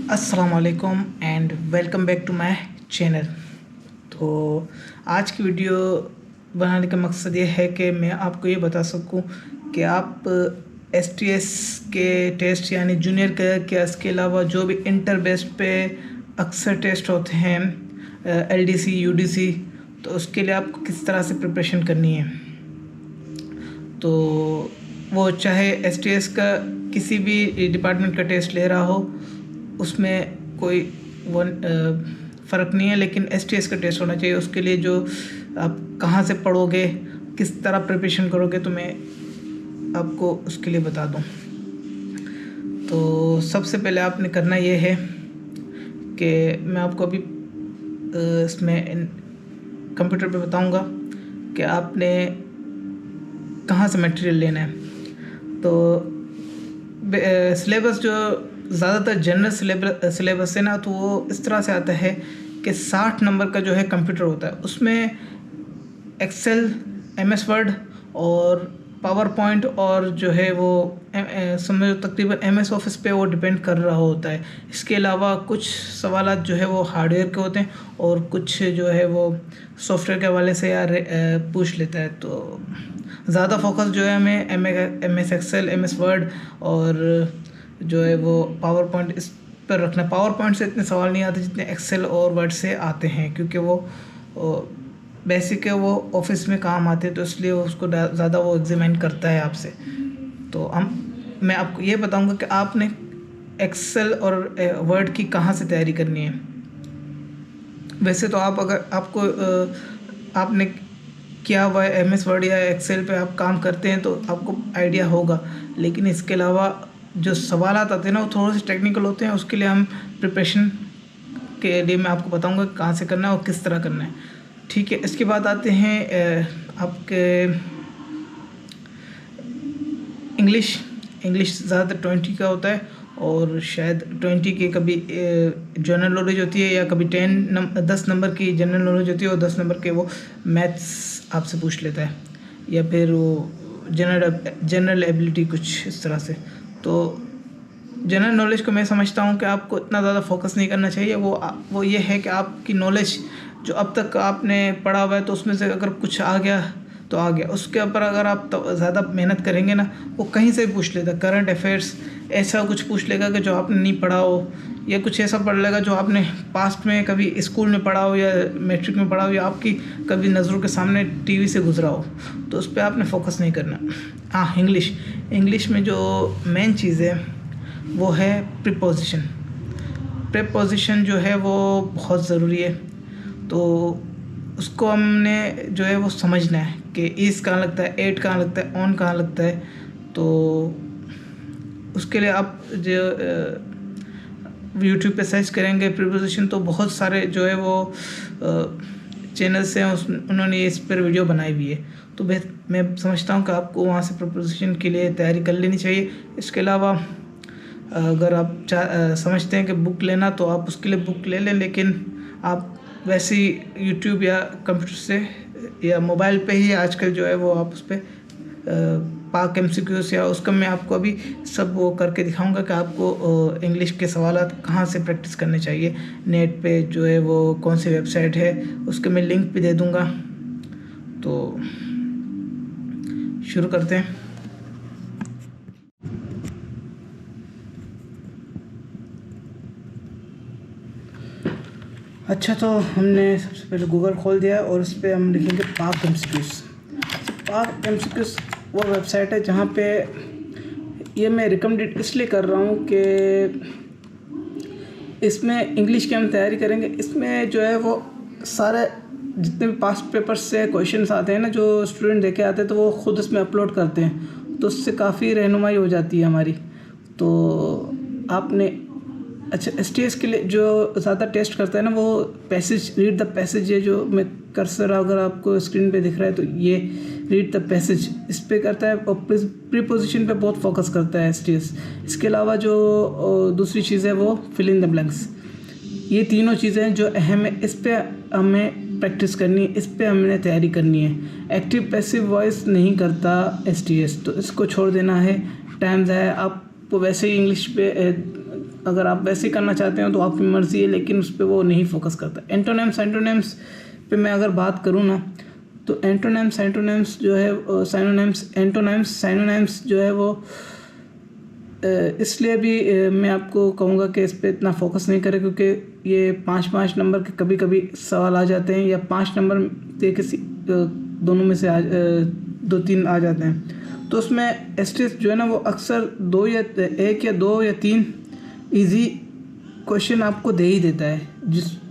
अस्सलाम वालेकुम and welcome back to my channel. तो आज की वीडियो बनाने का मकसद ये है कि मैं आपको ये बता सकूं कि आप एसटीएस के टेस्ट यानी जूनियर के इसके अलावा जो भी इंटर बेस्ड पे अक्सर टेस्ट होते हैं एलडीसी यूडीसी, तो उसके लिए आपको किस तरह से प्रिपरेशन करनी है। तो वो चाहे एसटीएस का किसी भी डिपार्टमेंट का टेस्ट ले रहा हो, उसमें कोई वो फ़र्क नहीं है, लेकिन एसटीएस का टेस्ट होना चाहिए। उसके लिए जो आप कहाँ से पढ़ोगे, किस तरह प्रिपरेशन करोगे, तो मैं आपको उसके लिए बता दूं। तो सबसे पहले आपने करना ये है कि मैं आपको अभी इसमें कंप्यूटर पे बताऊंगा कि आपने कहाँ से मटेरियल लेना है। तो सिलेबस जो ज़्यादातर जनरल सिलेबस है ना, तो वो इस तरह से आता है कि 60 नंबर का जो है कंप्यूटर होता है। उसमें एक्सेल, एमएस वर्ड और पावर पॉइंट और जो है वो समझो तकरीबन एमएस ऑफिस पे वो डिपेंड कर रहा होता है। इसके अलावा कुछ सवालात जो है वो हार्डवेयर के होते हैं और कुछ जो है वो सॉफ्टवेयर के हवाले से यार पूछ लेता है। तो ज़्यादा फोकस जो है हमें एमएस एक्सेल, एमएस वर्ड और जो है वो पावर पॉइंट इस पर रखना। पावर पॉइंट से इतने सवाल नहीं आते जितने एक्सेल और वर्ड से आते हैं, क्योंकि वो बेसिक है, वो ऑफिस में काम आते हैं, तो इसलिए उसको ज़्यादा वो एग्जामिन करता है आपसे। तो मैं आपको ये बताऊंगा कि आपने एक्सेल और वर्ड की कहाँ से तैयारी करनी है। वैसे तो आप अगर आपको आपने किया हुआ है एमएस वर्ड या एक्सेल पे आप काम करते हैं तो आपको आइडिया होगा, लेकिन इसके अलावा जो सवालात आते हैं ना, वो थोड़े से टेक्निकल होते हैं। उसके लिए हम प्रिपरेशन के लिए मैं आपको बताऊंगा कहाँ से करना है और किस तरह करना है, ठीक है। इसके बाद आते हैं आपके इंग्लिश ज़्यादातर 20 का होता है और शायद 20 के कभी जनरल नॉलेज होती है या कभी 10 नंबर की जनरल नॉलेज होती है और 10 नंबर के वो मैथ्स आपसे पूछ लेता है, या फिर वो जनरल एबिलिटी कुछ इस तरह से। तो जनरल नॉलेज को मैं समझता हूँ कि आपको इतना ज़्यादा फोकस नहीं करना चाहिए। वो ये है कि आपकी नॉलेज जो अब तक आपने पढ़ा हुआ है, तो उसमें से अगर कुछ आ गया तो आ गया। उसके ऊपर अगर आप तो ज़्यादा मेहनत करेंगे ना, वो कहीं से भी पूछ लेगा। करंट अफेयर्स ऐसा कुछ पूछ लेगा कि जो आपने नहीं पढ़ा हो, या कुछ ऐसा पढ़ लेगा जो आपने पास्ट में कभी स्कूल में पढ़ा हो या मैट्रिक में पढ़ा हो या आपकी कभी नज़रों के सामने टीवी से गुजरा हो, तो उस पर आपने फोकस नहीं करना। हाँ, इंग्लिश में जो मेन चीज़ है वो है प्रीपोजिशन जो है वो बहुत ज़रूरी है। तो उसको हमने जो है वो समझना है कि इज़ कहाँ लगता है, एट कहाँ लगता है, ऑन कहाँ लगता है। तो उसके लिए आप जो यूट्यूब पे सर्च करेंगे प्रीपोजिशन, तो बहुत सारे जो है वो चैनल्स हैं, उन्होंने इस पर वीडियो बनाई हुई है। तो मैं समझता हूँ कि आपको वहाँ से प्रीपोजिशन के लिए तैयारी कर लेनी चाहिए। इसके अलावा अगर आप समझते हैं कि बुक लेना, तो आप उसके लिए बुक ले लें, लेकिन आप वैसे ही यूट्यूब या कंप्यूटर से या मोबाइल पे ही आजकल जो है वो आप उस पर पाक एमसीक्यूज़ या उसका मैं आपको अभी सब वो करके दिखाऊंगा कि आपको इंग्लिश के सवालात कहाँ से प्रैक्टिस करने चाहिए। नेट पे जो है वो कौन सी वेबसाइट है, उसके मैं लिंक भी दे दूँगा। तो शुरू करते हैं। अच्छा, तो हमने सबसे पहले गूगल खोल दिया और उस पर हम लिखेंगे पाक एमसीक्यूज़। पाक एमसीक्यूज़ वो वेबसाइट है जहाँ पे ये मैं रिकमेंडेड इसलिए कर रहा हूँ कि इसमें इंग्लिश की हम तैयारी करेंगे। इसमें जो है वो सारे जितने भी पास्ट पेपर्स से क्वेश्चंस आते हैं ना, जो स्टूडेंट देके आते हैं, तो वो ख़ुद इसमें अपलोड करते हैं, तो उससे काफ़ी रहनुमाई हो जाती है हमारी। तो आपने अच्छा, एसटीएस के लिए जो ज़्यादा टेस्ट करता है ना, वो पैसेज, रीड द पैसेज, ये जो मैं कर्सर अगर आपको स्क्रीन पे दिख रहा है तो ये रीड द पैसेज इस पे करता है, और प्रीपोजिशन पे बहुत फोकस करता है एसटीएस। इसके अलावा जो दूसरी चीज़ है वो फिल इन द ब्लैंक्स। ये तीनों चीज़ें हैं जो अहम है, इस पर हमें प्रैक्टिस करनी है, इस पर हमने तैयारी करनी है। एक्टिव पैसिव वॉइस नहीं करता एसटीएस, तो इसको छोड़ देना है। टाइम है आपको वैसे ही इंग्लिश पे अगर आप वैसे ही करना चाहते हो तो आपकी मर्ज़ी है, लेकिन उस पर वो नहीं फोकस करता। एंटोनिम्स पे मैं अगर बात करूँ ना, तो एंटोनिम्स जो है साइनोनिम्स जो है वो इसलिए भी मैं आपको कहूँगा कि इस पर इतना फोकस नहीं करें, क्योंकि ये 5-5 नंबर के कभी कभी सवाल आ जाते हैं, या 5 नंबर के किसी दोनों में से 2-3 आ जाते हैं। तो उसमें एसटीएस जो है ना वो अक्सर 1 या 2 या 3 इजी क्वेश्चन आपको दे ही देता है,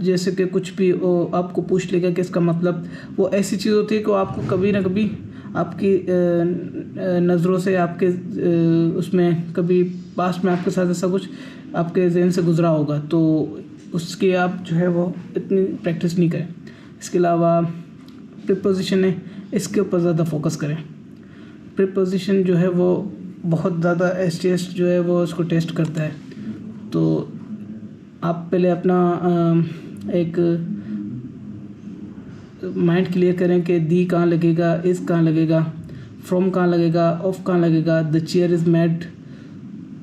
जैसे कि कुछ भी वो आपको पूछ लेगा कि इसका मतलब, वो ऐसी चीज़ होती है कि आपको कभी ना कभी आपकी नज़रों से, आपके उसमें कभी पास्ट में आपके साथ ऐसा कुछ आपके जहन से गुजरा होगा, तो उसकी आप जो है वो इतनी प्रैक्टिस नहीं करें। इसके अलावा प्रीपोजिशन है, इसके ऊपर ज़्यादा फोकस करें। प्रीपोजिशन जो है वो बहुत ज़्यादा एसटीएस जो है वो उसको टेस्ट करता है। तो आप पहले अपना एक माइंड क्लियर करें कि दी कहाँ लगेगा, इज़ कहाँ लगेगा, फ्रॉम कहाँ लगेगा, ऑफ कहाँ लगेगा, the chair is made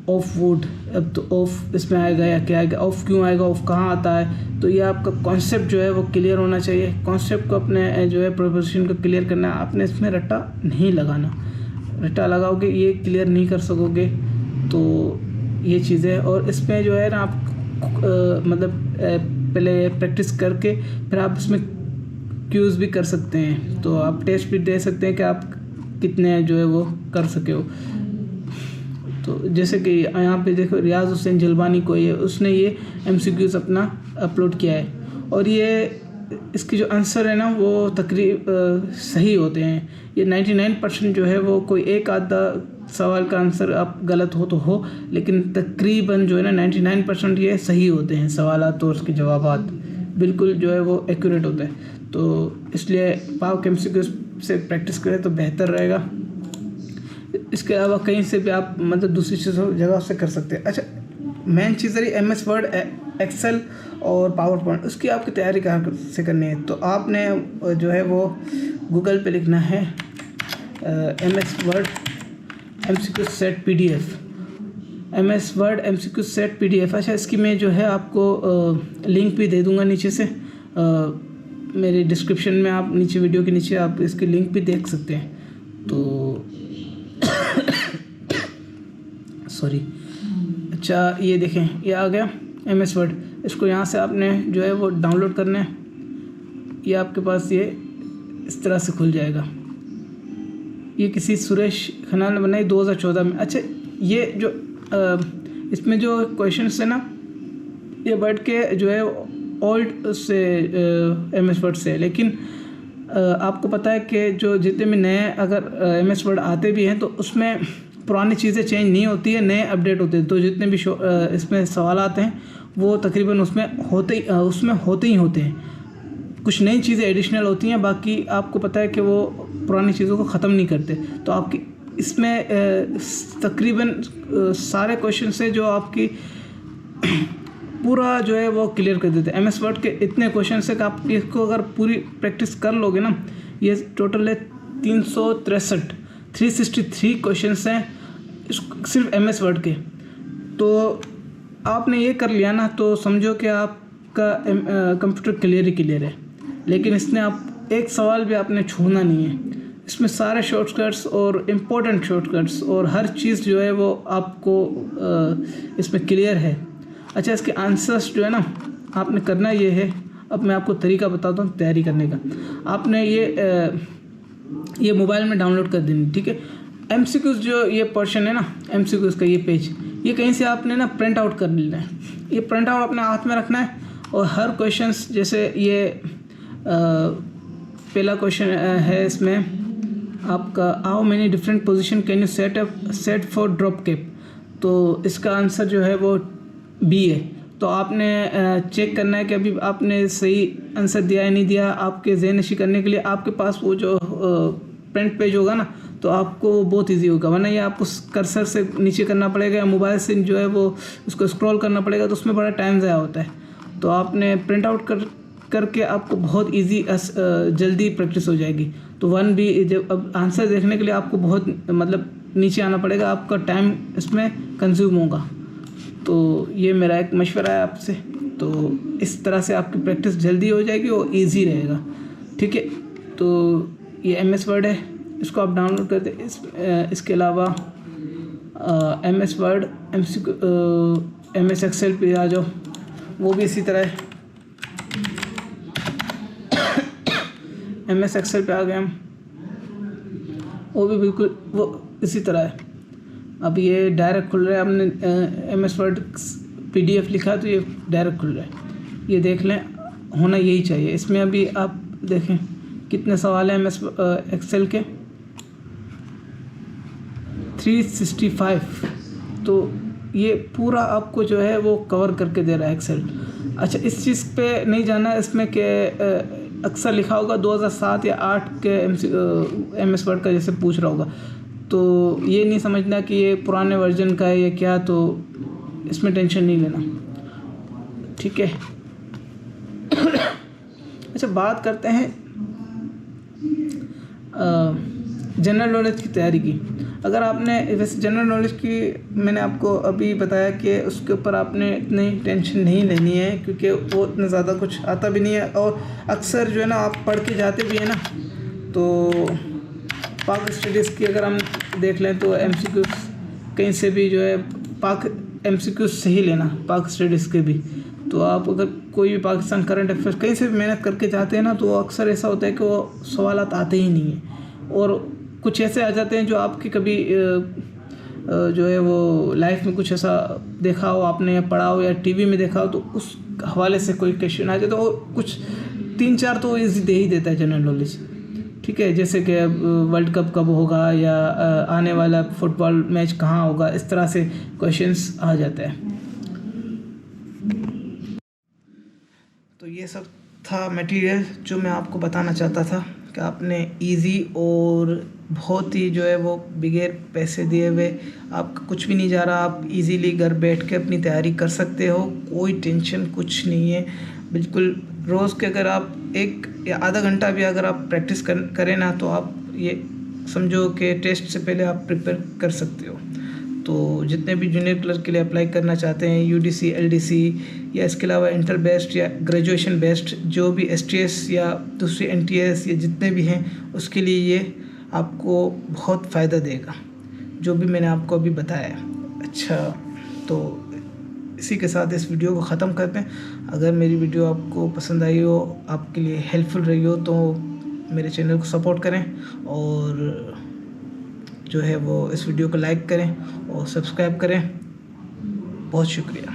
of would. अब तो ऑफ इसमें आएगा या क्या आएगा, ऑफ क्यों आएगा, ऑफ कहाँ आता है। तो ये आपका कॉन्सेप्ट जो है वो क्लियर होना चाहिए। कॉन्सेप्ट को अपने जो है प्रोपोजिशन को क्लियर करना है। आपने इसमें रट्टा नहीं लगाना, रट्टा लगाओगे ये क्लियर नहीं कर सकोगे। तो ये चीज़ें, और इसमें जो है ना आप पहले प्रैक्टिस करके फिर आप इसमें क्यूज़ भी कर सकते हैं। तो आप टेस्ट भी दे सकते हैं कि आप कितने जो है वो कर सके हो। तो जैसे कि यहाँ पे देखो, रियाज हुसैन जलवानी कोई है, उसने ये MCQs अपना अपलोड किया है, और ये इसकी जो आंसर है ना वो सही होते हैं। ये 99% जो है वो, कोई एक आधा सवाल का आंसर आप गलत हो तो हो, लेकिन तकरीबन जो है ना 99% ये सही होते हैं। सवालात और उसके जवाबात बिल्कुल जो है वो एक्यूरेट होते हैं। तो इसलिए पाक MCQs से प्रैक्टिस करें तो बेहतर रहेगा। इसके अलावा कहीं से भी आप मतलब दूसरी जगह से कर सकते हैं। अच्छा, मेन चीज़ रही MS वर्ड, एक्सेल और पावर पॉइंट, उसकी आपकी तैयारी कहाँ से करनी है। तो आपने जो है वो गूगल पे लिखना है MS word MCQ set PDF, MS word MCQ set PDF। अच्छा, इसकी मैं जो है आपको लिंक भी दे दूँगा नीचे से, मेरे डिस्क्रिप्शन में, आप नीचे वीडियो के नीचे आप इसकी लिंक भी देख सकते हैं। तो सॉरी, अच्छा ये देखें, ये आ गया MS वर्ड। इसको यहाँ से आपने जो है वो डाउनलोड करना है। ये आपके पास ये इस तरह से खुल जाएगा। ये किसी सुरेश खन्ना ने बनाई 2014 में। अच्छा, ये जो इसमें जो क्वेश्चन है ना, ये वर्ड के जो है ओल्ड से MS वर्ड से, लेकिन आपको पता है कि जो जितने भी नए अगर MS वर्ड आते भी हैं तो उसमें पुरानी चीज़ें चेंज नहीं होती है, नए अपडेट होते हैं। तो जितने भी इसमें सवाल आते हैं वो तकरीबन उसमें होते ही होते हैं। कुछ नई चीज़ें एडिशनल होती हैं, बाकी आपको पता है कि वो पुरानी चीज़ों को ख़त्म नहीं करते। तो आपकी इसमें तकरीबन सारे क्वेश्चन से जो आपकी पूरा जो है वो क्लियर कर देते हैं। MS वर्ड के इतने क्वेश्चन से कि आप इसको अगर पूरी प्रैक्टिस कर लोगे ना, ये टोटल है 363 क्वेश्चन हैं सिर्फ MS वर्ड के। तो आपने ये कर लिया ना, तो समझो कि आपका कंप्यूटर क्लियर है। लेकिन इसमें आप एक सवाल भी आपने छोड़ना नहीं है। इसमें सारे शॉर्टकट्स और इम्पोर्टेंट शॉर्टकट्स और हर चीज़ जो है वो आपको इसमें क्लियर है। अच्छा, इसके आंसर्स जो है ना आपने करना ये है, अब मैं आपको तरीका बताता हूँ तैयारी करने का। आपने ये मोबाइल में डाउनलोड कर देनी, ठीक है। MCQs जो ये पोर्शन है ना, MCQs का ये पेज, ये कहीं से आपने ना प्रिंट आउट कर लेना है। ये प्रिंट आउट अपने हाथ में रखना है, और हर क्वेश्चंस, जैसे ये पहला क्वेश्चन है, इसमें आपका how many different position can you set for drop cap. तो इसका आंसर जो है वो B है। तो आपने चेक करना है कि अभी आपने सही आंसर दिया या नहीं दिया। आपके ज़हन नशी करने के लिए आपके पास वो जो प्रिंट पेज होगा ना, तो आपको वो बहुत इजी होगा। वरना ये आपको कर्सर से नीचे करना पड़ेगा या मोबाइल से जो है वो उसको स्क्रॉल करना पड़ेगा, तो उसमें बड़ा टाइम ज़ाया होता है। तो आपने प्रिंट आउट करके आपको बहुत इजी जल्दी प्रैक्टिस हो जाएगी। तो 1B जब अब आंसर देखने के लिए आपको बहुत मतलब नीचे आना पड़ेगा, आपका टाइम इसमें कंज्यूम होगा। तो ये मेरा एक मशवरा है आपसे। तो इस तरह से आपकी प्रैक्टिस जल्दी हो जाएगी और इजी रहेगा, ठीक है। तो ये MS वर्ड है, इसको आप डाउनलोड कर दें। इसके अलावा MS वर्ड, MS एक्सेल पे आ जाओ, वो भी इसी तरह है। MS एक्सेल पे आ गए हम, वो भी बिल्कुल वो इसी तरह है। अब ये डायरेक्ट खुल रहा है, हमने MS वर्ड PDF लिखा तो ये डायरेक्ट खुल रहा है। ये देख लें, होना यही चाहिए। इसमें अभी आप देखें कितने सवाल हैं MS एक्सेल के, 365। तो ये पूरा आपको जो है वो कवर करके दे रहा है एक्सेल। अच्छा, इस चीज़ पे नहीं जाना इसमें कि अक्सर लिखा होगा 2007 या 8 के MS वर्ड का जैसे पूछ रहा होगा, तो ये नहीं समझना कि ये पुराने वर्जन का है या क्या, तो इसमें टेंशन नहीं लेना, ठीक है। अच्छा, बात करते हैं जनरल नॉलेज की तैयारी की। अगर आपने वैसे जनरल नॉलेज की मैंने आपको अभी बताया कि उसके ऊपर आपने इतनी टेंशन नहीं लेनी है, क्योंकि वो इतना ज़्यादा कुछ आता भी नहीं है। और अक्सर जो है ना आप पढ़ के जाते भी हैं ना, तो पाक स्टडीज़ की अगर हम देख लें तो MCQ कहीं से भी जो है पाक MCQ से ही लेना, पाक स्टडीज़ के भी। तो आप अगर कोई भी पाकिस्तान करंट अफेयर्स कहीं से भी मेहनत करके जाते हैं ना, तो अक्सर ऐसा होता है कि वो सवालात आते ही नहीं हैं, और कुछ ऐसे आ जाते हैं जो आपकी कभी जो है वो लाइफ में कुछ ऐसा देखा हो आपने या पढ़ा हो या TV में देखा हो, तो उस हवाले से कोई क्वेश्चन आ जाए तो कुछ 3-4 तो ईजी दे ही देता है जनरल नॉलेज, ठीक है। जैसे कि वर्ल्ड कप कब होगा या आने वाला फुटबॉल मैच कहाँ होगा, इस तरह से क्वेश्चंस आ जाते हैं। तो ये सब था मटेरियल जो मैं आपको बताना चाहता था कि आपने इजी और बहुत ही जो है वो बगैर पैसे दिए हुए, आपका कुछ भी नहीं जा रहा, आप इजीली घर बैठ के अपनी तैयारी कर सकते हो। कोई टेंशन कुछ नहीं है, बिल्कुल। रोज़ के अगर आप 1 या आधा घंटा भी अगर आप प्रैक्टिस करें ना, तो आप ये समझो कि टेस्ट से पहले आप प्रिपेयर कर सकते हो। तो जितने भी जूनियर क्लर्क के लिए अप्लाई करना चाहते हैं, UDC LDC या इसके अलावा इंटर बेस्ड या ग्रेजुएशन बेस्ड, जो भी STS या दूसरी NTS या जितने भी हैं, उसके लिए ये आपको बहुत फ़ायदा देगा, जो भी मैंने आपको अभी बताया है। अच्छा, तो इसी के साथ इस वीडियो को ख़त्म करते हैं। अगर मेरी वीडियो आपको पसंद आई हो, आपके लिए हेल्पफुल रही हो, तो मेरे चैनल को सपोर्ट करें और जो है वो इस वीडियो को लाइक करें और सब्सक्राइब करें। बहुत शुक्रिया।